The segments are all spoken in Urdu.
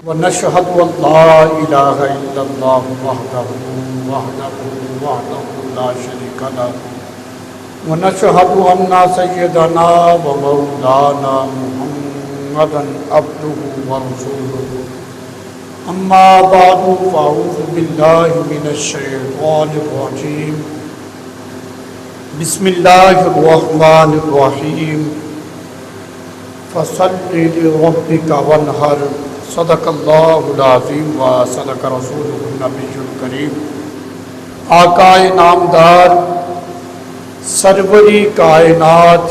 ونشهد أن لا إله إلا الله وحده لا شريك له ونشهد أن سيدنا ومولانا محمدا عبده ورسوله أما بعد فأعوذ بالله من الشيطان الرجيم بسم الله الرحمن الرحيم فصل لربك وانحر صدق اللہ العظیم و صدق رسولہ النبی الکریم۔ آقا نامدار سروری کائنات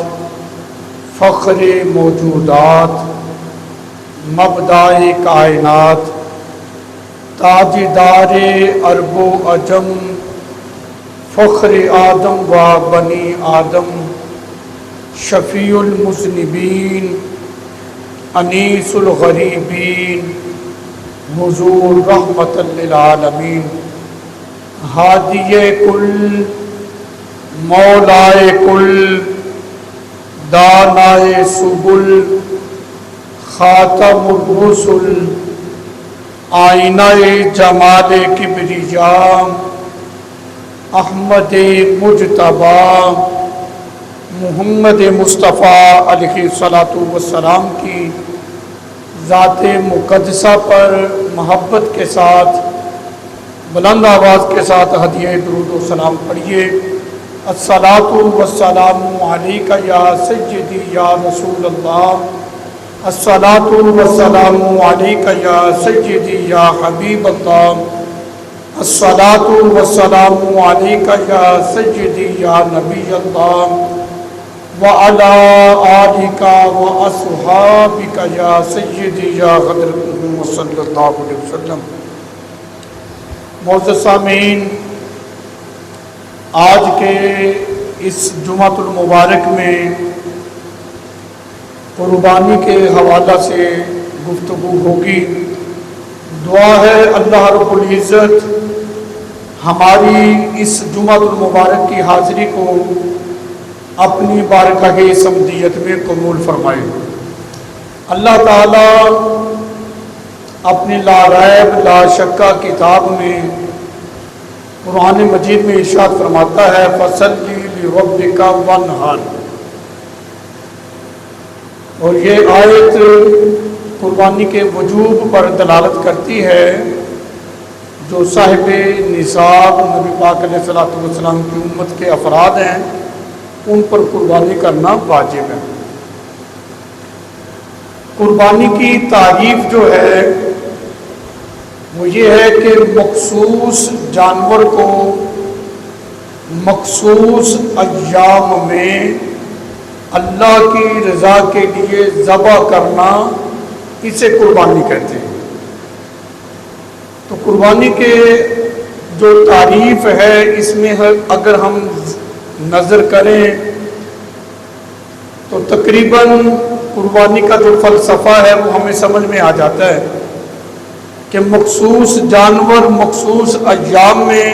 فخر موجودات مبدأ کائنات تاجدار عرب و عجم فخر آدم و بنی آدم شفیع المذنبین انیس الغریبین حضور رحمت للعالمین ہادی کل مولائے کل دانائے سبل خاتم الرسل آئینہ جمال کبریاء احمد مجتبی محمد مصطفیٰ علیہ الصلاۃ والسلام کی ذات مقدسہ پر محبت کے ساتھ بلند آواز کے ساتھ ہدیہ درود و سلام پڑھیے۔ الصلاۃ والسلام علیک یا سیدی یا رسول اللہ، الصلاۃ والسلام علیک یا سیدی یا حبیب اللہ، الصلاۃ والسلام علیک یا سیدی یا نبی اللہ وعلى آلك وأصحابك يا سيدي يا حضرت محمد صلی اللہ علیہ وسلم۔ معزز سامعین، آج کے اس جمعۃ المبارک میں قربانی کے حوالہ سے گفتگو ہوگی۔ دعا ہے اللہ رب العزت ہماری اس جمعۃ المبارک کی حاضری کو اپنی بارگاہ صمدیت میں قبول فرمائے۔ اللہ تعالیٰ اپنی لا ریب لا شکا کتاب میں قرآن مجید میں ارشاد فرماتا ہے فَصَلِّ لِرَبِّكَ وَانْحَرْ، اور یہ آیت قربانی کے وجوب پر دلالت کرتی ہے۔ جو صاحب نصاب نبی پاک علیہ الصلوۃ والسلام کی امت کے افراد ہیں ان پر قربانی کرنا واجب ہے۔ قربانی کی تعریف جو ہے وہ یہ ہے کہ مخصوص جانور کو مخصوص ایام میں اللہ کی رضا کے لیے ذبح کرنا، اسے قربانی کہتے ہیں۔ تو قربانی کے جو تعریف ہے اس میں اگر ہم نظر کریں تو تقریباً قربانی کا جو فلسفہ ہے وہ ہمیں سمجھ میں آ جاتا ہے کہ مخصوص جانور مخصوص ایام میں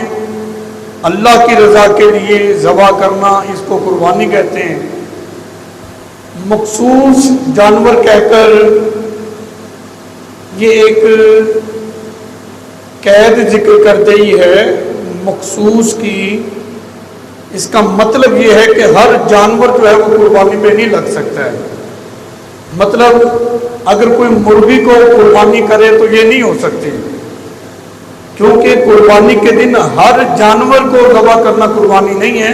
اللہ کی رضا کے لیے ذبح کرنا، اس کو قربانی کہتے ہیں۔ مخصوص جانور کہہ کر یہ ایک قید ذکر کر دی ہے مخصوص کی۔ اس کا مطلب یہ ہے کہ ہر جانور جو ہے وہ قربانی میں نہیں لگ سکتا ہے۔ مطلب اگر کوئی مرغی کو قربانی کرے تو یہ نہیں ہو سکتی، کیونکہ قربانی کے دن ہر جانور کو ذبح کرنا قربانی نہیں ہے،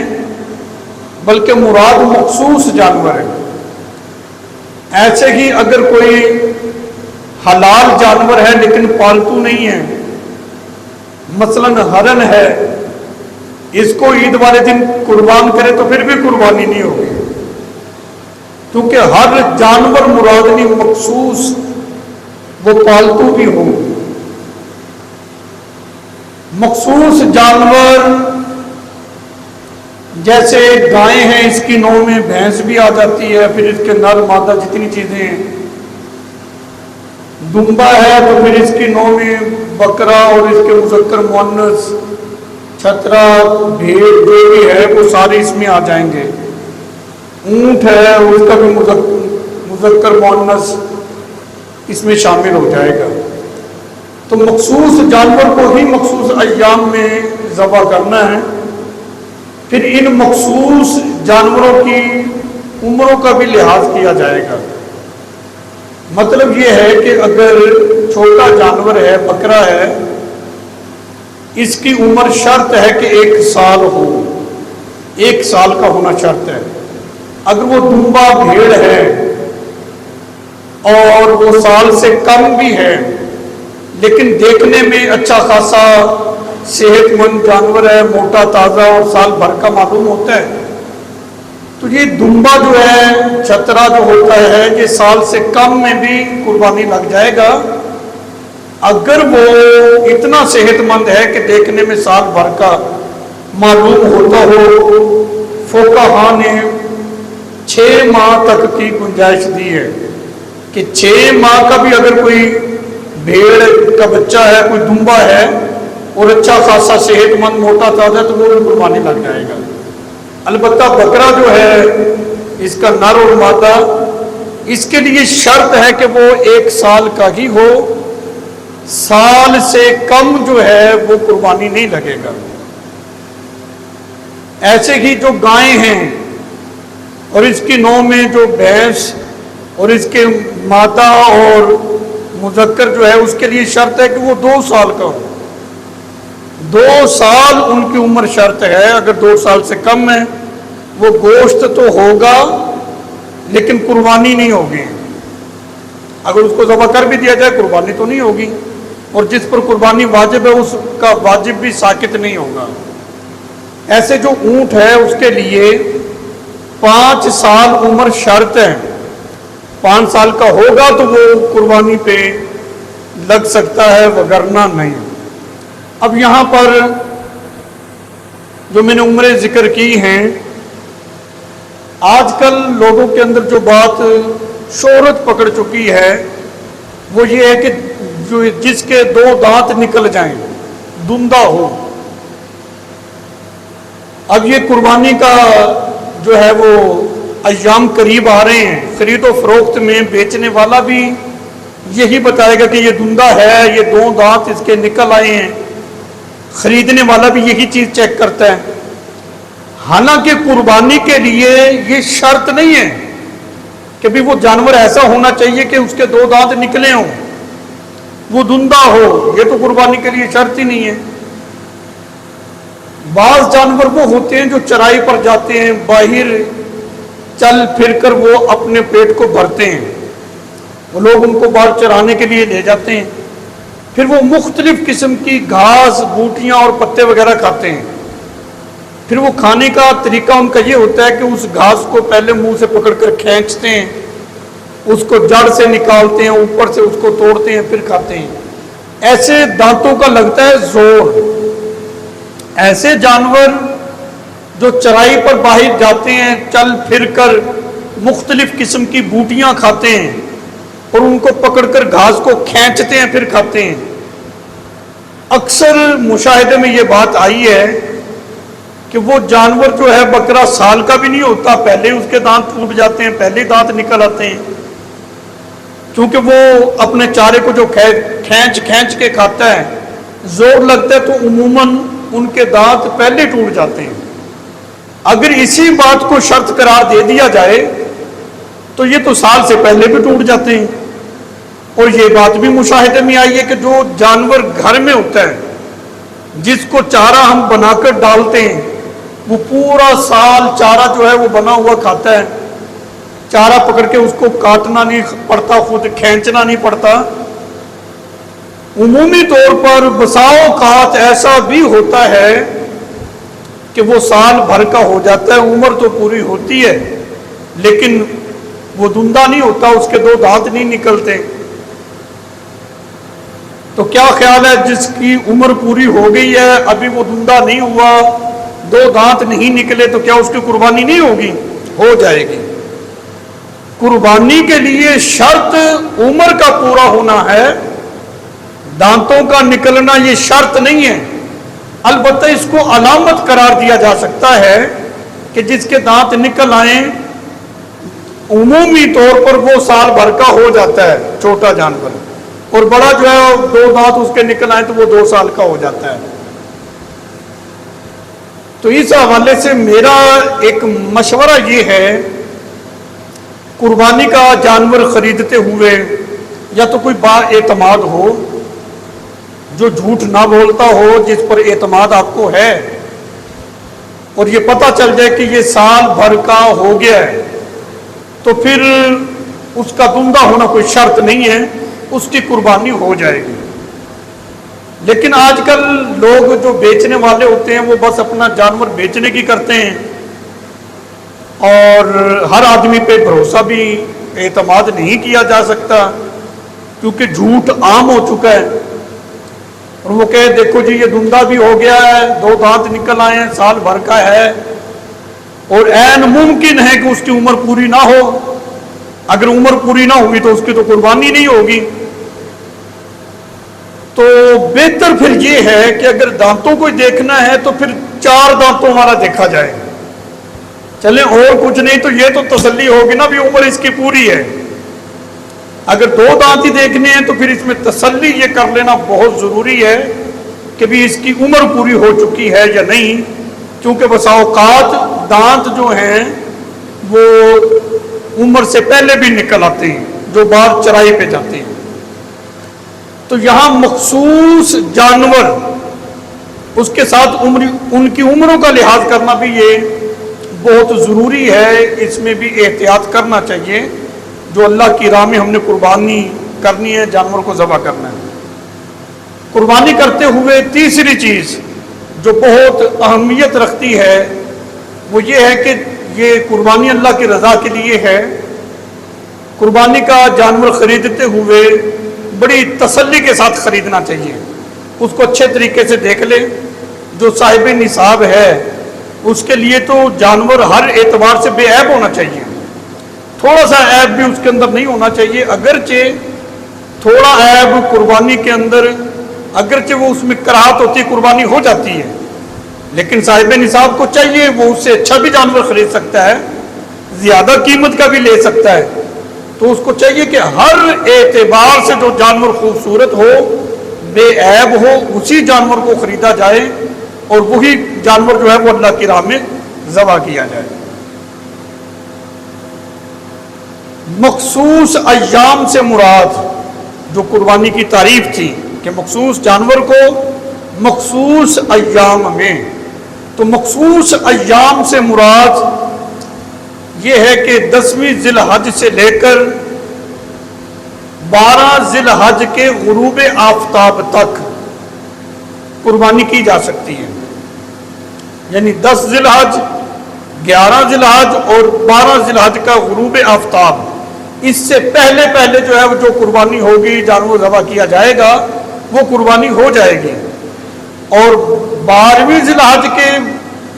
بلکہ مراد مخصوص جانور ہے۔ ایسے ہی اگر کوئی حلال جانور ہے لیکن پالتو نہیں ہے، مثلاً ہرن ہے، اس کو عید والے دن قربان کرے تو پھر بھی قربانی نہیں ہوگی، کیونکہ ہر جانور مراد نہیں، مخصوص وہ پالتو بھی ہو۔ مخصوص جانور جیسے گائیں ہیں، اس کی نوع میں بھینس بھی آ جاتی ہے، پھر اس کے نر مادہ جتنی چیزیں ہیں۔ دمبا ہے تو پھر اس کی نوع میں بکرا اور اس کے مذکر مؤنث، چھترا، بھیڑ جو بھی ہے وہ سارے اس میں آ جائیں گے۔ اونٹ ہے اس کا بھی مذکر مؤنث اس میں شامل ہو جائے گا۔ تو مخصوص جانور کو ہی مخصوص ایام میں ذبح کرنا ہے. پھر ان مخصوص جانوروں کی عمروں کا بھی لحاظ کیا جائے گا. مطلب یہ ہے کہ اگر چھوٹا جانور ہے، بکرا ہے، اس کی عمر شرط ہے کہ 1 سال ہو، 1 سال کا ہونا شرط ہے. اگر وہ دمبا بھیڑ ہے اور وہ سال سے کم بھی ہے لیکن دیکھنے میں اچھا خاصا صحت مند جانور ہے، موٹا تازہ اور سال بھر کا معلوم ہوتا ہے، تو یہ دمبا جو ہے، چھترا جو ہوتا ہے، یہ سال سے کم میں بھی قربانی لگ جائے گا اگر وہ اتنا صحت مند ہے کہ دیکھنے میں سال بھر کا معلوم ہوتا ہو. فقہا نے 6 ماہ تک کی گنجائش دی ہے کہ 6 ماہ کا بھی اگر کوئی بھیڑ کا بچہ ہے، کوئی دمبا ہے اور اچھا خاصا صحت مند موٹا تازہ تو وہ قربانی لگ جائے گا. البتہ بکرا جو ہے، اس کا نر اور مادہ، اس کے لیے شرط ہے کہ وہ 1 سال کا ہی ہو، سال سے کم جو ہے وہ قربانی نہیں لگے گا. ایسے ہی جو گائیں ہیں اور اس کی نو میں جو بھینس اور اس کے مادہ اور مذکر جو ہے، اس کے لیے شرط ہے کہ وہ 2 سال کا ہو. 2 سال ان کی عمر شرط ہے. اگر 2 سال سے کم ہے وہ گوشت تو ہوگا لیکن قربانی نہیں ہوگی. اگر اس کو ذبح کر بھی دیا جائے قربانی تو نہیں ہوگی، اور جس پر قربانی واجب ہے اس کا واجب بھی ساقط نہیں ہوگا. ایسے جو اونٹ ہے اس کے لیے 5 سال عمر شرط ہے. 5 سال کا ہوگا تو وہ قربانی پہ لگ سکتا ہے، وگرنہ نہیں. اب یہاں پر جو میں نے عمریں ذکر کی ہیں، آج کل لوگوں کے اندر جو بات شہرت پکڑ چکی ہے وہ یہ ہے کہ جس کے 2 دانت نکل جائیں، دندہ ہو. اب یہ قربانی کا جو ہے وہ ایام قریب آ رہے ہیں. خرید و فروخت میں بیچنے والا بھی یہی بتائے گا کہ یہ دندہ ہے، یہ 2 دانت اس کے نکل آئے ہیں. خریدنے والا بھی یہی چیز چیک کرتا ہے. حالانکہ قربانی کے لیے یہ شرط نہیں ہے کہ بھی وہ جانور ایسا ہونا چاہیے کہ اس کے 2 دانت نکلے ہوں، وہ دندہ ہو. یہ تو قربانی کے لیے شرط ہی نہیں ہے. بعض جانور وہ ہوتے ہیں جو چرائی پر جاتے ہیں، باہر چل پھر کر وہ اپنے پیٹ کو بھرتے ہیں. وہ لوگ ان کو باہر چرانے کے لیے لے جاتے ہیں، پھر وہ مختلف قسم کی گھاس، بوٹیاں اور پتے وغیرہ کھاتے ہیں. پھر وہ کھانے کا طریقہ ان کا یہ ہوتا ہے کہ اس گھاس کو پہلے منہ سے پکڑ کر کھینچتے ہیں، اس کو جڑ سے نکالتے ہیں، اوپر سے اس کو توڑتے ہیں، پھر کھاتے ہیں. ایسے دانتوں کا لگتا ہے زور. ایسے جانور جو چرائی پر باہر جاتے ہیں، چل پھر کر مختلف قسم کی بوٹیاں کھاتے ہیں اور ان کو پکڑ کر گھاس کو کھینچتے ہیں پھر کھاتے ہیں، اکثر مشاہدے میں یہ بات آئی ہے کہ وہ جانور جو ہے بکرا سال کا بھی نہیں ہوتا، پہلے اس کے دانت ٹوٹ جاتے ہیں، پہلے دانت نکل آتے ہیں. کیونکہ وہ اپنے چارے کو جو کھینچ کے کھاتا ہے، زور لگتا ہے تو عموماً ان کے دانت پہلے ٹوٹ جاتے ہیں. اگر اسی بات کو شرط قرار دے دیا جائے تو یہ تو سال سے پہلے بھی ٹوٹ جاتے ہیں. اور یہ بات بھی مشاہدے میں آئی ہے کہ جو جانور گھر میں ہوتا ہے، جس کو چارہ ہم بنا کر ڈالتے ہیں، وہ پورا سال چارہ جو ہے وہ بنا ہوا کھاتا ہے. چارہ پکڑ کے اس کو کاٹنا نہیں پڑتا، خود کھینچنا نہیں پڑتا. عمومی طور پر بسا اوقات ایسا بھی ہوتا ہے کہ وہ سال بھر کا ہو جاتا ہے، عمر تو پوری ہوتی ہے لیکن وہ دندہ نہیں ہوتا، اس کے 2 دانت نہیں نکلتے. تو کیا خیال ہے جس کی عمر پوری ہو گئی ہے، ابھی وہ دندہ نہیں ہوا، 2 دانت نہیں نکلے، تو کیا اس کی قربانی نہیں ہوگی؟ ہو جائے گی. قربانی کے لیے شرط عمر کا پورا ہونا ہے، دانتوں کا نکلنا یہ شرط نہیں ہے. البتہ اس کو علامت قرار دیا جا سکتا ہے کہ جس کے دانت نکل آئیں، عمومی طور پر وہ سال بھر کا ہو جاتا ہے چھوٹا جانور. اور بڑا جو ہے 2 دانت اس کے نکل آئے تو وہ 2 سال کا ہو جاتا ہے. تو اس حوالے سے میرا ایک مشورہ یہ ہے، قربانی کا جانور خریدتے ہوئے یا تو کوئی با اعتماد ہو، جو جھوٹ نہ بولتا ہو، جس پر اعتماد آپ کو ہے، اور یہ پتہ چل جائے کہ یہ سال بھر کا ہو گیا ہے، تو پھر اس کا دندہ ہونا کوئی شرط نہیں ہے، اس کی قربانی ہو جائے گی. لیکن آج کل لوگ جو بیچنے والے ہوتے ہیں وہ بس اپنا جانور بیچنے کی کرتے ہیں، اور ہر آدمی پہ بھروسہ بھی اعتماد نہیں کیا جا سکتا، کیونکہ جھوٹ عام ہو چکا ہے. اور وہ کہے دیکھو جی یہ دندہ بھی ہو گیا ہے، 2 دانت نکل آئے ہیں، سال بھر کا ہے، اور عین ممکن ہے کہ اس کی عمر پوری نہ ہو. اگر عمر پوری نہ ہوگی تو اس کی تو قربانی نہیں ہوگی. تو بہتر پھر یہ ہے کہ اگر دانتوں کو دیکھنا ہے تو پھر 4 دانتوں والا دیکھا جائے. چلیں اور کچھ نہیں تو یہ تو تسلی ہوگی نا بھی عمر اس کی پوری ہے. اگر 2 دانت ہی دیکھنے ہیں تو پھر اس میں تسلی یہ کر لینا بہت ضروری ہے کہ بھی اس کی عمر پوری ہو چکی ہے یا نہیں، کیونکہ بسا اوقات دانت جو ہیں وہ عمر سے پہلے بھی نکل آتے ہیں جو بار چرائی پہ جاتے ہیں. تو یہاں مخصوص جانور اس کے ساتھ ان کی عمروں کا لحاظ کرنا بھی یہ بہت ضروری ہے. اس میں بھی احتیاط کرنا چاہیے. جو اللہ کی راہ میں ہم نے قربانی کرنی ہے، جانور کو ذبح کرنا ہے. قربانی کرتے ہوئے تیسری چیز جو بہت اہمیت رکھتی ہے وہ یہ ہے کہ یہ قربانی اللہ کی رضا کے لیے ہے. قربانی کا جانور خریدتے ہوئے بڑی تسلی کے ساتھ خریدنا چاہیے. اس کو اچھے طریقے سے دیکھ لے. جو صاحب نصاب ہے اس کے لیے تو جانور ہر اعتبار سے بے عیب ہونا چاہیے. تھوڑا سا عیب بھی اس کے اندر نہیں ہونا چاہیے. اگرچہ تھوڑا عیب قربانی کے اندر، اگرچہ وہ اس میں کراہت ہوتی، قربانی ہو جاتی ہے، لیکن صاحب نصاب کو چاہیے وہ اس سے اچھا بھی جانور خرید سکتا ہے، زیادہ قیمت کا بھی لے سکتا ہے. تو اس کو چاہیے کہ ہر اعتبار سے جو جانور خوبصورت ہو، بے عیب ہو، اسی جانور کو خریدا جائے اور وہی جانور جو ہے وہ اللہ کی راہ میں ذبح کیا جائے. مخصوص ایام سے مراد جو قربانی کی تعریف تھی کہ مخصوص جانور کو مخصوص ایام میں، تو مخصوص ایام سے مراد یہ ہے کہ 10ویں ذی الحج سے لے کر 12 ذی الحج کے غروب آفتاب تک قربانی کی جا سکتی ہے. یعنی 10 ذی الحج، 11 ذی الحج اور 12 ذی الحج کا غروب آفتاب، اس سے پہلے جو ہے جو قربانی ہوگی، جانور ذبح کیا جائے گا، وہ قربانی ہو جائے گی. اور 12ویں ذی الحج کے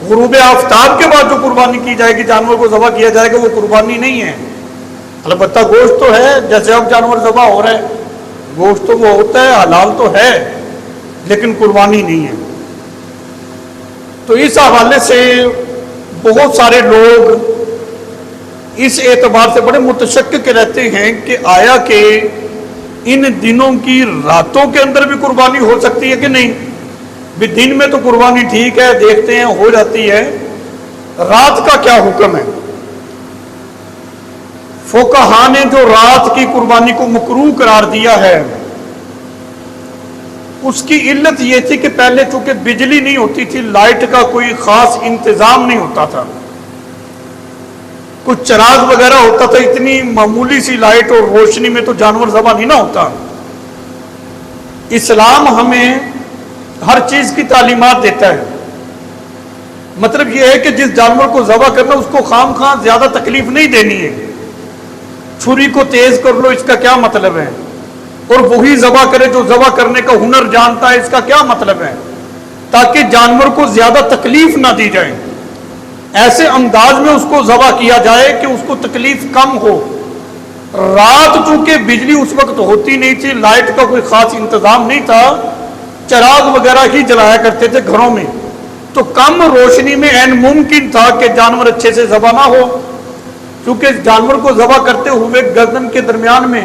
غروب آفتاب کے بعد جو قربانی کی جائے گی، جانور کو ذبح کیا جائے گا، وہ قربانی نہیں ہے. البتہ گوشت تو ہے، جیسے اب جانور ذبح ہو رہا ہے، گوشت تو وہ ہوتا ہے، حلال تو ہے، لیکن قربانی نہیں ہے. تو اس حوالے سے بہت سارے لوگ اس اعتبار سے بڑے متشکک رہتے ہیں کہ آیا کہ ان دنوں کی راتوں کے اندر بھی قربانی ہو سکتی ہے کہ نہیں. بھی دن میں تو قربانی ٹھیک ہے، دیکھتے ہیں ہو جاتی ہے، رات کا کیا حکم ہے؟ فقہا نے جو رات کی قربانی کو مکروہ قرار دیا ہے، اس کی علت یہ تھی کہ پہلے چونکہ بجلی نہیں ہوتی تھی، لائٹ کا کوئی خاص انتظام نہیں ہوتا تھا، کچھ چراغ وغیرہ ہوتا تھا، اتنی معمولی سی لائٹ اور روشنی میں تو جانور ذبح نہیں نہ ہوتا. اسلام ہمیں ہر چیز کی تعلیمات دیتا ہے. مطلب یہ ہے کہ جس جانور کو ذبح کرنا اس کو خام خواہ زیادہ تکلیف نہیں دینی ہے. چھری کو تیز کر لو، اس کا کیا مطلب ہے؟ اور وہی ذبح کرے جو ذبح کرنے کا ہنر جانتا ہے، اس کا کیا مطلب ہے؟ تاکہ جانور کو زیادہ تکلیف نہ دی جائے، ایسے انداز میں اس کو ذبح کیا جائے کہ اس کو تکلیف کم ہو. رات چونکہ بجلی اس وقت ہوتی نہیں تھی، لائٹ کا کوئی خاص انتظام نہیں تھا، چراغ وغیرہ ہی جلایا کرتے تھے گھروں میں، تو کم روشنی میں عین ممکن تھا کہ جانور اچھے سے ذبح نہ ہو. کیونکہ جانور کو ذبح کرتے ہوئے گردن کے درمیان میں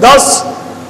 10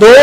2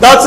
10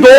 2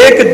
1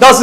10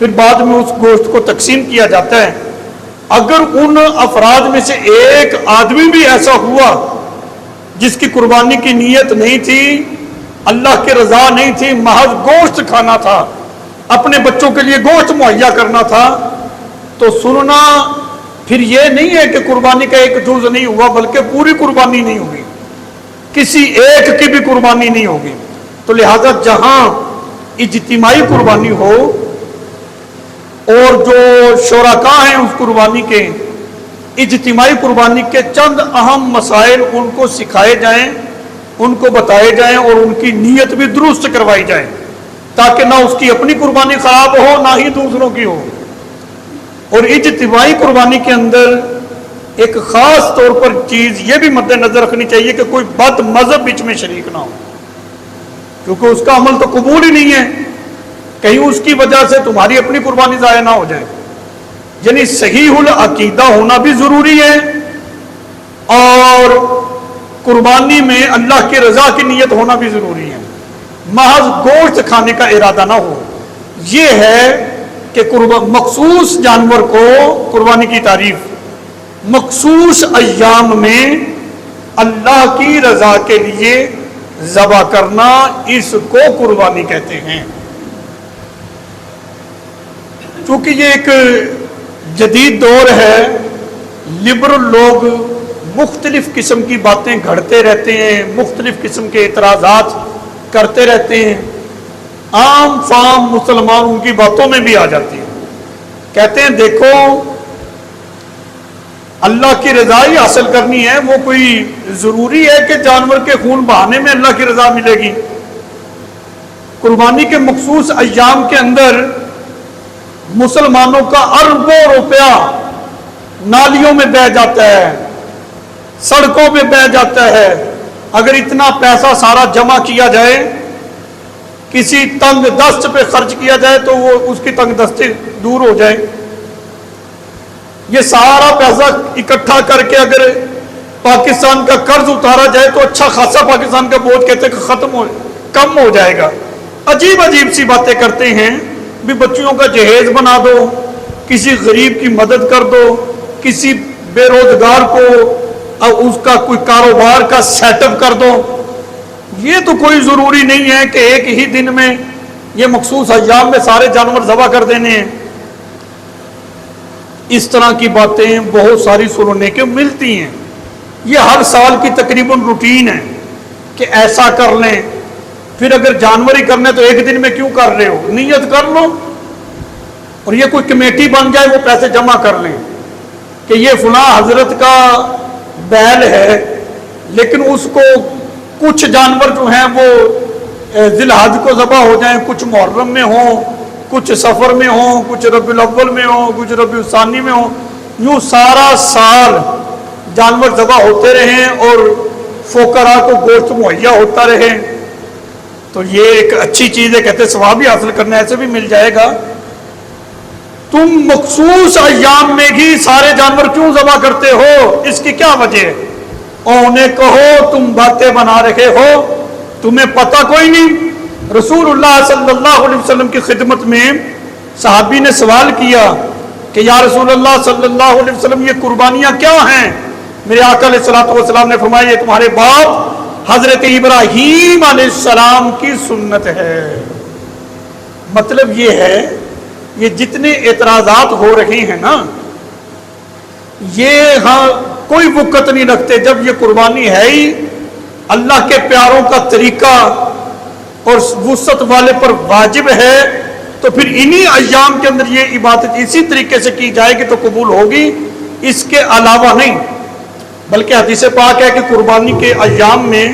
پھر بعد میں اس گوشت کو تقسیم کیا جاتا ہے. اگر ان افراد میں سے ایک آدمی بھی ایسا ہوا جس کی قربانی کی نیت نہیں تھی، اللہ کی رضا نہیں تھی، محض گوشت کھانا تھا، اپنے بچوں کے لیے گوشت مہیا کرنا تھا، تو سننا پھر یہ نہیں ہے کہ قربانی کا ایک جز نہیں ہوا، بلکہ پوری قربانی نہیں ہوگی، کسی ایک کی بھی قربانی نہیں ہوگی. تو لہذا جہاں اجتماعی قربانی ہو اور جو شرکاء ہیں اس قربانی کے، اجتماعی قربانی کے چند اہم مسائل ان کو سکھائے جائیں، ان کو بتائے جائیں اور ان کی نیت بھی درست کروائی جائے، تاکہ نہ اس کی اپنی قربانی خراب ہو نہ ہی دوسروں کی ہو. اور اجتماعی قربانی کے اندر ایک خاص طور پر چیز یہ بھی مد نظر رکھنی چاہیے کہ کوئی بد مذہب بیچ میں شریک نہ ہو، کیونکہ اس کا عمل تو قبول ہی نہیں ہے، کہیں اس کی وجہ سے تمہاری اپنی قربانی ضائع نہ ہو جائے. یعنی صحیح العقیدہ ہونا بھی ضروری ہے، اور قربانی میں اللہ کی رضا کی نیت ہونا بھی ضروری ہے. محض گوشت کھانے کا ارادہ نہ ہو. یہ ہے کہ مخصوص جانور کو قربانی کی تعریف مخصوص ایام میں اللہ کی رضا کے لیے ذبح کرنا، اس کو قربانی کہتے ہیں. چونکہ یہ ایک جدید دور ہے، لبرل لوگ مختلف قسم کی باتیں گھڑتے رہتے ہیں، مختلف قسم کے اعتراضات کرتے رہتے ہیں. عام فام مسلمان ان کی باتوں میں بھی آ جاتی ہیں. کہتے ہیں دیکھو اللہ کی رضا ہی حاصل کرنی ہے، وہ کوئی ضروری ہے کہ جانور کے خون بہانے میں اللہ کی رضا ملے گی؟ قربانی کے مخصوص ایام کے اندر مسلمانوں کا اربوں روپیہ نالیوں میں بہہ جاتا ہے، سڑکوں پہ بہہ جاتا ہے. اگر اتنا پیسہ سارا جمع کیا جائے، کسی تنگ دست پہ خرچ کیا جائے تو وہ اس کی تنگ دستی دور ہو جائے. یہ سارا پیسہ اکٹھا کر کے اگر پاکستان کا قرض اتارا جائے تو اچھا خاصا پاکستان کا بوجھ کہتے ہیں کم ہو جائے گا. عجیب عجیب سی باتیں کرتے ہیں. بھی بچیوں کا جہیز بنا دو، کسی غریب کی مدد کر دو، کسی بے روزگار کو اس کا کوئی کاروبار کا سیٹ اپ کر دو. یہ تو کوئی ضروری نہیں ہے کہ ایک ہی دن میں یہ مخصوص ایام میں سارے جانور ذبح کر دینے ہیں. اس طرح کی باتیں بہت ساری سننے کے ملتی ہیں. یہ ہر سال کی تقریباً روٹین ہے کہ ایسا کر لیں. پھر اگر جانور ہی کرنے تو ایک دن میں کیوں کر رہے ہو؟ نیت کر لو، اور یہ کوئی کمیٹی بن جائے، وہ پیسے جمع کر لیں کہ یہ فلاں حضرت کا بیل ہے، لیکن اس کو کچھ جانور جو ہیں وہ ذی الحج کو ذبح ہو جائیں، کچھ محرم میں ہوں، کچھ سفر میں ہوں، کچھ ربیع الاول میں ہوں، کچھ ربیع الثانی میں ہوں. یوں سارا سال جانور ذبح ہوتے رہیں اور فقراء کو گوشت مہیا ہوتا رہے. تو یہ ایک اچھی چیز ہے، کہتے ثواب بھی حاصل کرنا ایسے بھی مل جائے گا. تم مخصوص ایام میں ہی سارے جانور کیوں ذبح کرتے ہو؟ اس کی کیا وجہ ہے؟ اور انہیں کہو تم باتیں بنا رہے ہو، تمہیں پتہ کوئی نہیں. رسول اللہ صلی اللہ علیہ وسلم کی خدمت میں صحابی نے سوال کیا کہ یا رسول اللہ صلی اللہ علیہ وسلم یہ قربانیاں کیا ہیں؟ میرے آقا علیہ الصلوۃ والسلام نے فرمایا یہ تمہارے باپ حضرت ابراہیم علیہ السلام کی سنت ہے. مطلب یہ ہے، یہ جتنے اعتراضات ہو رہے ہیں نا، یہ ہاں کوئی وقت نہیں رکھتے. جب یہ قربانی ہے ہی اللہ کے پیاروں کا طریقہ اور وسعت والے پر واجب ہے، تو پھر انہی ایام کے اندر یہ عبادت اسی طریقے سے کی جائے گی تو قبول ہوگی، اس کے علاوہ نہیں. بلکہ حدیث پاک ہے کہ قربانی کے ایام میں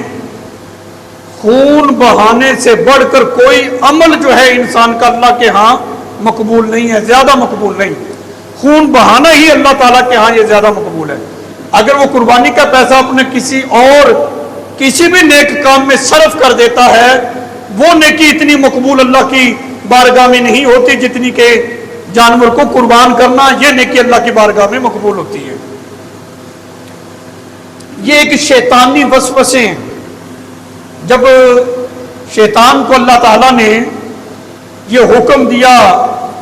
خون بہانے سے بڑھ کر کوئی عمل جو ہے انسان کا اللہ کے ہاں مقبول نہیں ہے، زیادہ مقبول نہیں. خون بہانا ہی اللہ تعالیٰ کے ہاں یہ زیادہ مقبول ہے. اگر وہ قربانی کا پیسہ اپنے کسی اور کسی بھی نیک کام میں صرف کر دیتا ہے، وہ نیکی اتنی مقبول اللہ کی بارگاہ میں نہیں ہوتی جتنی کہ جانور کو قربان کرنا، یہ نیکی اللہ کی بارگاہ میں مقبول ہوتی ہے. یہ ایک شیطانی وسوسے ہیں. جب شیطان کو اللہ تعالیٰ نے یہ حکم دیا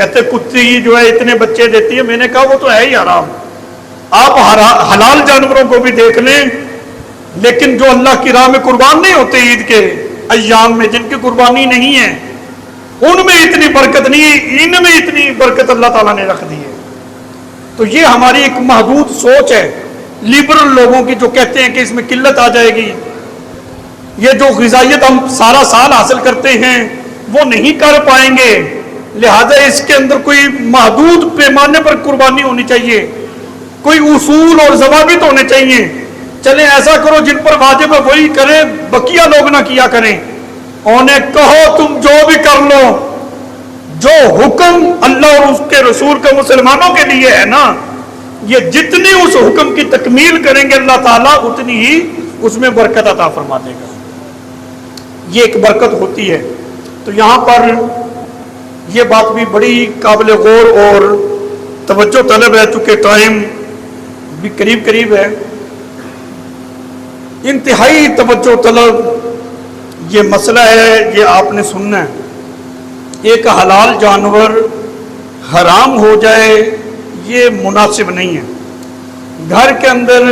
کہتے کتی جو ہے اتنے بچے دیتی ہے. میں نے کہا وہ تو ہے ہی حرام. آپ حلال جانوروں کو بھی دیکھ لیں، لیکن جو اللہ کی راہ میں قربان نہیں ہوتے عید کے ایام میں، جن کی قربانی نہیں ہے، ان میں اتنی برکت نہیں ہے، ان میں اتنی برکت اللہ تعالیٰ نے رکھ دی ہے. تو یہ ہماری ایک محدود سوچ ہے لبرل لوگوں کی، جو کہتے ہیں کہ اس میں قلت آ جائے گی. یہ جو غذائیت ہم سارا سال حاصل کرتے ہیں وہ نہیں کر پائیں گے، لہذا اس کے اندر کوئی محدود پیمانے پر قربانی ہونی چاہیے، کوئی اصول اور ضوابط ہونے چاہیے. چلیں ایسا کرو جن پر واجب ہے وہی کریں، بقیہ لوگ نہ کیا کریں. انہیں کہو تم جو بھی کر لو، جو حکم اللہ اور اس کے رسول کا مسلمانوں کے لیے ہے نا، یہ جتنی اس حکم کی تکمیل کریں گے اللہ تعالیٰ اتنی ہی اس میں برکت عطا فرما دے گا. یہ ایک برکت ہوتی ہے. تو یہاں پر یہ بات بھی بڑی قابل غور اور توجہ طلب ہے، چونکہ ٹائم بھی قریب قریب ہے. انتہائی توجہ طلب یہ مسئلہ ہے، یہ آپ نے سننا ہے. ایک حلال جانور حرام ہو جائے یہ مناسب نہیں ہے. گھر کے اندر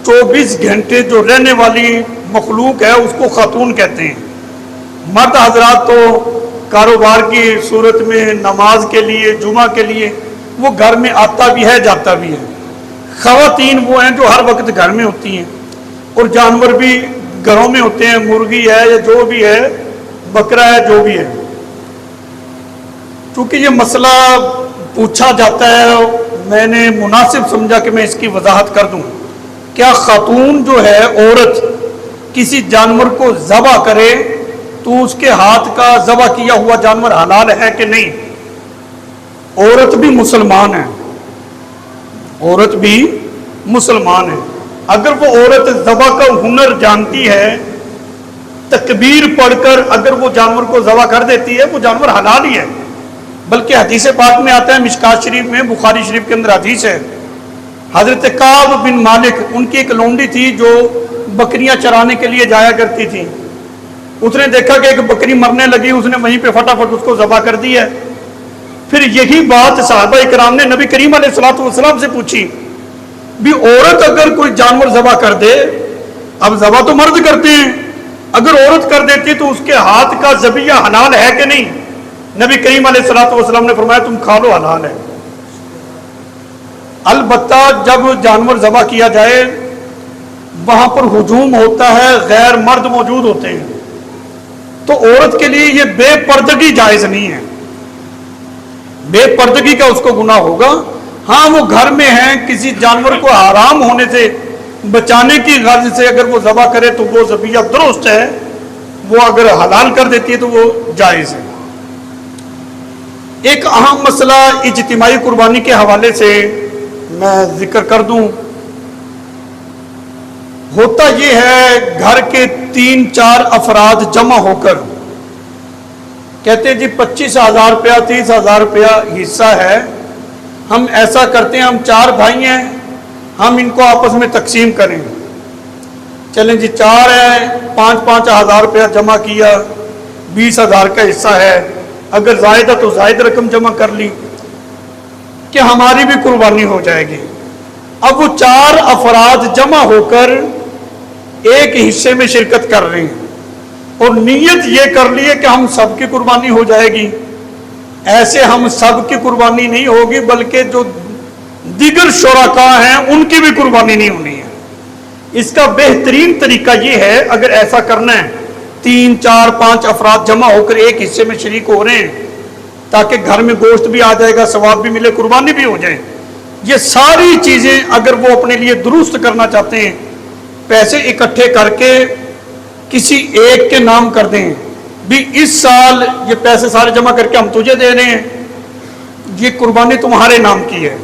24 گھنٹے جو رہنے والی مخلوق ہے اس کو خاتون کہتے ہیں. مرد حضرات تو کاروبار کی صورت میں، نماز کے لیے، جمعہ کے لیے وہ گھر میں آتا بھی ہے جاتا بھی ہے. خواتین وہ ہیں جو ہر وقت گھر میں ہوتی ہیں، اور جانور بھی گھروں میں ہوتے ہیں، مرغی ہے یا جو بھی ہے، بکرا ہے، جو بھی ہے. چونکہ یہ مسئلہ پوچھا جاتا ہے میں نے مناسب سمجھا کہ میں اس کی وضاحت کر دوں. کیا خاتون جو ہے، عورت کسی جانور کو ذبح کرے تو اس کے ہاتھ کا ذبح کیا ہوا جانور حلال ہے کہ نہیں؟ عورت بھی مسلمان ہے، عورت بھی مسلمان ہے. اگر وہ عورت ذبح کا ہنر جانتی ہے، تکبیر پڑھ کر اگر وہ جانور کو ذبح کر دیتی ہے، وہ جانور حلال ہی ہے. بلکہ حدیث پاک میں آتا ہے، مشکات شریف میں، بخاری شریف کے اندر حدیث ہے، حضرت کعب بن مالک، ان کی ایک لونڈی تھی جو بکریاں چرانے کے لیے جایا کرتی تھی. اس نے دیکھا کہ ایک بکری مرنے لگی، اس نے وہیں پہ فٹافٹ اس کو ذبح کر دیا. پھر یہی بات صحابہ اکرام نے نبی کریم علیہ الصلوۃ والسلام سے پوچھی، بھی عورت اگر کوئی جانور ذبح کر دے، اب ذبح تو مرد کرتے ہیں، اگر عورت کر دیتی تو اس کے ہاتھ کا ذبیحہ حلال ہے کہ نہیں؟ نبی کریم علیہ الصلوۃ والسلام نے فرمایا تم کھا لو، حلال ہے. البتہ جب جانور ذبح کیا جائے وہاں پر ہجوم ہوتا ہے، غیر مرد موجود ہوتے ہیں، تو عورت کے لیے یہ بے پردگی جائز نہیں ہے. بے پردگی کا اس کو گناہ ہوگا. ہاں وہ گھر میں ہیں، کسی جانور کو حرام ہونے سے بچانے کی غرض سے اگر وہ ذبح کرے تو وہ ذبیحہ درست ہے، وہ اگر حلال کر دیتی ہے تو وہ جائز ہے. ایک اہم مسئلہ اجتماعی قربانی کے حوالے سے میں ذکر کر دوں. ہوتا یہ ہے، گھر کے 3-4 افراد جمع ہو کر کہتے ہیں جی 25,000 روپیہ 30,000 روپیہ حصہ ہے، ہم ایسا کرتے ہیں، ہم 4 بھائی ہیں، ہم ان کو آپس میں تقسیم کریں. چلیں جی 4 ہیں، 5-5 ہزار روپیہ جمع کیا، 20,000 کا حصہ ہے. اگر زائد ہے تو زائد رقم جمع کر لی کہ ہماری بھی قربانی ہو جائے گی. اب وہ 4 افراد جمع ہو کر ایک حصے میں شرکت کر رہے ہیں اور نیت یہ کر لی ہے کہ ہم سب کی قربانی ہو جائے گی. ایسے ہم سب کی قربانی نہیں ہوگی، بلکہ جو دیگر شرکاء ہیں ان کی بھی قربانی نہیں ہونی ہے. اس کا بہترین طریقہ یہ ہے، اگر ایسا کرنا ہے 3-4-5 افراد جمع ہو کر ایک حصے میں شریک ہو رہے ہیں تاکہ گھر میں گوشت بھی آ جائے گا، ثواب بھی ملے، قربانی بھی ہو جائے. یہ ساری چیزیں اگر وہ اپنے لیے درست کرنا چاہتے ہیں، پیسے اکٹھے کر کے کسی ایک کے نام کر دیں، بھی اس سال یہ پیسے سارے جمع کر کے ہم تجھے دے رہے ہیں، یہ قربانی تمہارے نام کی ہے،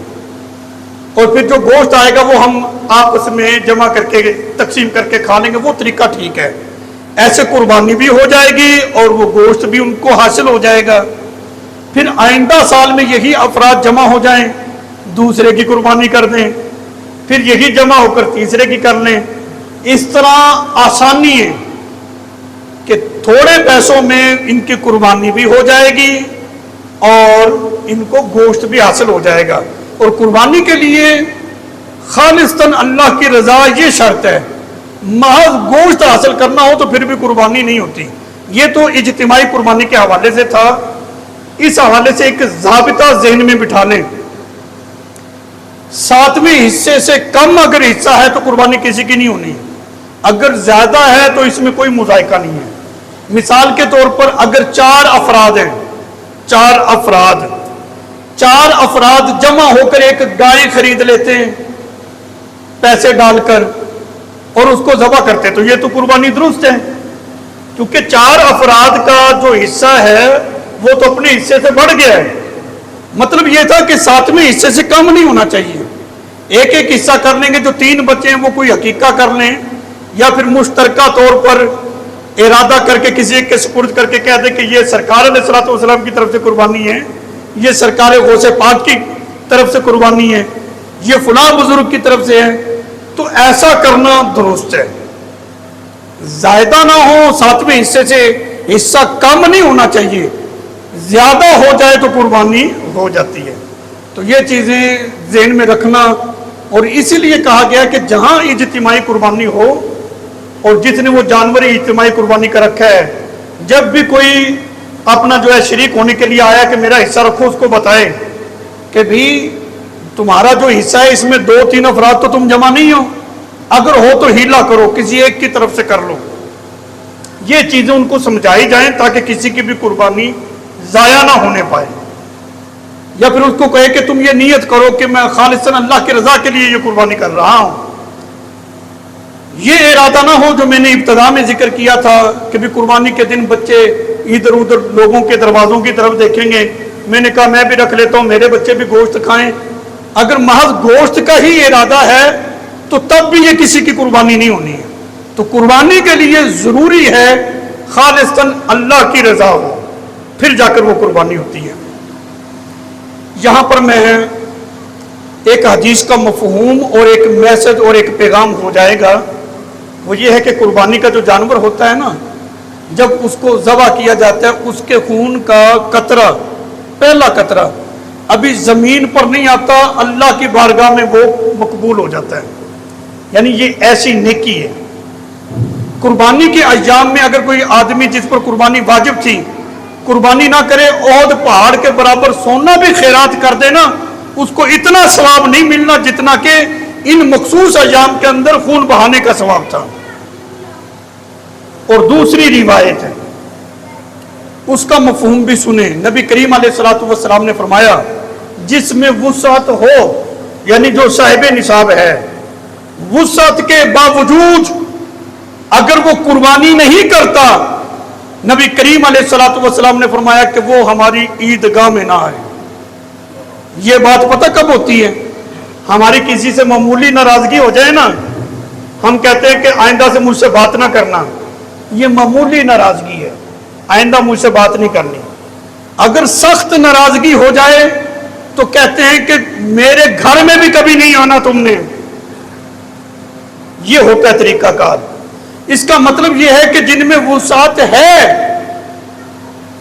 اور پھر جو گوشت آئے گا وہ ہم آپس میں جمع کر کے تقسیم کر کے کھا لیں گے، وہ طریقہ ٹھیک ہے. ایسے قربانی بھی ہو جائے گی اور وہ گوشت بھی ان کو حاصل ہو جائے گا. پھر آئندہ سال میں یہی افراد جمع ہو جائیں، دوسرے کی قربانی کر دیں، پھر یہی جمع ہو کر تیسرے کی کر لیں. اس طرح آسانی ہے کہ تھوڑے پیسوں میں ان کی قربانی بھی ہو جائے گی اور ان کو گوشت بھی حاصل ہو جائے گا. اور قربانی کے لیے خالصتاً اللہ کی رضا یہ شرط ہے. محض گوشت حاصل کرنا ہو تو پھر بھی قربانی نہیں ہوتی. یہ تو اجتماعی قربانی کے حوالے سے تھا. اس حوالے سے ایک ضابطہ ذہن میں بٹھا لیں. 7ویں حصے سے کم اگر حصہ ہے تو قربانی کسی کی نہیں ہونی. اگر زیادہ ہے تو اس میں کوئی مذائقہ نہیں ہے. مثال کے طور پر اگر 4 افراد ہیں، 4 افراد جمع ہو کر ایک گائے خرید لیتے ہیں پیسے ڈال کر اور اس کو ذبح کرتے، تو یہ تو قربانی درست ہے، کیونکہ 4 افراد کا جو حصہ ہے وہ تو اپنے حصے سے بڑھ گیا ہے. مطلب یہ تھا کہ 7ویں حصے سے کم نہیں ہونا چاہیے. ایک ایک حصہ کر لیں گے، جو 3 بچے ہیں وہ کوئی حقیقہ کر لیں یا پھر مشترکہ طور پر ارادہ کر کے کسی ایک کے سپرد کر کے کہہ دیں کہ یہ سرکار علیہ الصلوۃ والسلام کی طرف سے قربانی ہے، یہ سرکار غوث پاک کی طرف سے قربانی ہے، یہ فلاں بزرگ کی طرف سے ہے. تو ایسا کرنا درست ہے. زائدہ نہ ہو، 7ویں حصے سے حصہ کم نہیں ہونا چاہیے. زیادہ ہو جائے تو قربانی ہو جاتی ہے. تو یہ چیزیں ذہن میں رکھنا. اور اسی لیے کہا گیا کہ جہاں اجتماعی قربانی ہو، اور جس نے وہ جانور اجتماعی قربانی کا رکھا ہے، جب بھی کوئی اپنا جو ہے شریک ہونے کے لیے آیا کہ میرا حصہ رکھو، اس کو بتائے کہ بھی تمہارا جو حصہ ہے اس میں 2-3 افراد تو تم جمع نہیں ہو، اگر ہو تو ہیلا کرو، کسی ایک کی طرف سے کر لو. یہ چیزیں ان کو سمجھائی جائیں تاکہ کسی کی بھی قربانی ضائع نہ ہونے پائے. یا پھر اس کو کہے کہ تم یہ نیت کرو کہ میں خالصاً اللہ کی رضا کے لیے یہ قربانی کر رہا ہوں. یہ ارادہ نہ ہو جو میں نے ابتدا میں ذکر کیا تھا کہ بھی قربانی کے دن بچے ادھر ادھر لوگوں کے دروازوں کی طرف دیکھیں گے. میں نے کہا میں بھی رکھ لیتا ہوں، میرے بچے بھی گوشت کھائیں. اگر محض گوشت کا ہی ارادہ ہے تو تب بھی یہ کسی کی قربانی نہیں ہونی ہے. تو قربانی کے لیے ضروری ہے خالصاً اللہ کی رضا ہو، پھر جا کر وہ قربانی ہوتی ہے. یہاں پر میں ایک حدیث کا مفہوم اور ایک میسج اور ایک پیغام ہو جائے گا. وہ یہ ہے کہ قربانی کا جو جانور ہوتا ہے نا، جب اس کو ذبح کیا جاتا ہے، اس کے خون کا قطرہ، پہلا قطرہ ابھی زمین پر نہیں آتا، اللہ کی بارگاہ میں وہ مقبول ہو جاتا ہے. یعنی یہ ایسی نیکی ہے. قربانی کے ایام میں اگر کوئی آدمی جس پر قربانی واجب تھی قربانی نہ کرے، عہد پہاڑ کے برابر سونا بھی خیرات کر دے نا، اس کو اتنا ثواب نہیں ملنا جتنا کہ ان مخصوص ایام کے اندر خون بہانے کا ثواب تھا. اور دوسری روایت ہے، اس کا مفہوم بھی سنیں. نبی کریم علیہ الصلوۃ والسلام نے فرمایا جس میں وسعت ہو، یعنی جو صاحب نصاب ہے، وسعت کے باوجود اگر وہ قربانی نہیں کرتا، نبی کریم علیہ الصلوۃ والسلام نے فرمایا کہ وہ ہماری عیدگاہ میں نہ آئے. یہ بات پتہ کب ہوتی ہے؟ ہماری کسی سے معمولی ناراضگی ہو جائے نا، ہم کہتے ہیں کہ آئندہ سے مجھ سے بات نہ کرنا. یہ معمولی ناراضگی ہے، آئندہ مجھ سے بات نہیں کرنی. اگر سخت ناراضگی ہو جائے تو کہتے ہیں کہ میرے گھر میں بھی کبھی نہیں آنا تم نے. یہ ہوتا ہے طریقہ کار. اس کا مطلب یہ ہے کہ جن میں وسعت ہے،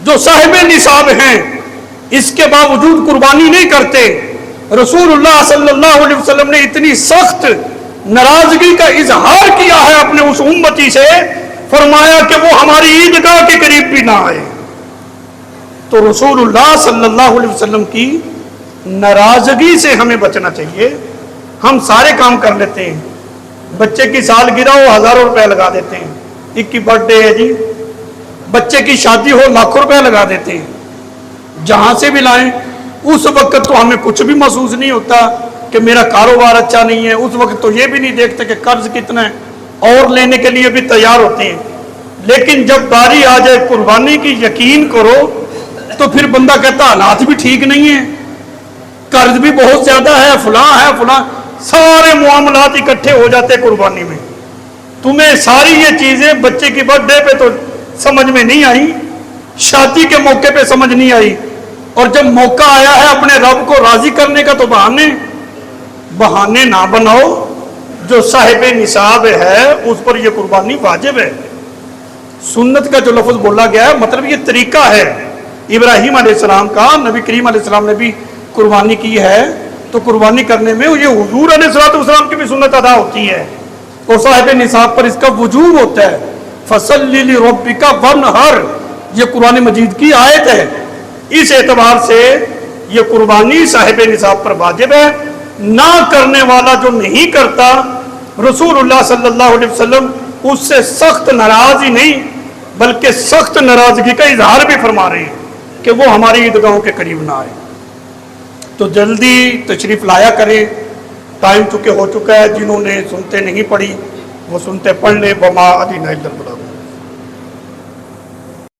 جو صاحب نصاب ہیں، اس کے باوجود قربانی نہیں کرتے. رسول اللہ صلی اللہ علیہ وسلم نے اتنی سخت ناراضگی کا اظہار کیا ہے اپنے اس امتی سے، فرمایا کہ وہ ہماری عیدگاہ کے قریب بھی نہ آئے. تو رسول اللہ صلی اللہ علیہ وسلم کی ناراضگی سے ہمیں بچنا چاہیے. ہم سارے کام کر لیتے ہیں، بچے کی سالگرہ ہو ہزاروں روپے لگا دیتے ہیں، ایک کی برتھ ڈے ہے جی، بچے کی شادی ہو لاکھوں روپے لگا دیتے ہیں. جہاں سے بھی لائیں اس وقت تو ہمیں کچھ بھی محسوس نہیں ہوتا کہ میرا کاروبار اچھا نہیں ہے. اس وقت تو یہ بھی نہیں دیکھتے کہ قرض کتنا ہے، اور لینے کے لیے بھی تیار ہوتے ہیں. لیکن جب باری آ جائے قربانی کی، یقین کرو تو پھر بندہ کہتا حالات بھی ٹھیک نہیں ہیں، قرض بھی بہت زیادہ ہے، فلاں ہے فلاں، سارے معاملات اکٹھے ہو جاتے قربانی میں. تمہیں ساری یہ چیزیں بچے کی برتھ ڈے پہ تو سمجھ میں نہیں آئی، شادی کے موقع پہ سمجھ نہیں آئی، اور جب موقع آیا ہے اپنے رب کو راضی کرنے کا تو بہانے نہ بناؤ. جو صاحب نصاب ہے اس پر یہ قربانی واجب ہے. سنت کا جو لفظ بولا گیا ہے مطلب یہ طریقہ ہے ابراہیم علیہ السلام کا نبی کریم علیہ السلام نے بھی قربانی کی ہے، تو قربانی کرنے میں یہ حضور علیہ السلام کی بھی سنت ادا ہوتی ہے اور صاحب نصاب پر اس کا وجوب ہوتا ہے۔ فَصَلِّ لِرَبِّكَ وَانْحَرْ، یہ قرآن مجید کی آیت ہے۔ اس اعتبار سے یہ قربانی صاحب نصاب پر واجب ہے، نہ کرنے والا جو نہیں کرتا رسول اللہ صلی اللہ علیہ وسلم اس سے سخت ناراض ہی نہیں بلکہ سخت ناراضگی کا اظہار بھی فرما رہے ہیں کہ وہ ہماری عیدگاہوں کے قریب نہ آئے۔ تو جلدی تشریف لایا کریں، ٹائم چکے ہو چکا ہے، جنہوں نے سنتے نہیں پڑھی وہ سنتے پڑھ لیں۔ وما علینا الا البلاغ۔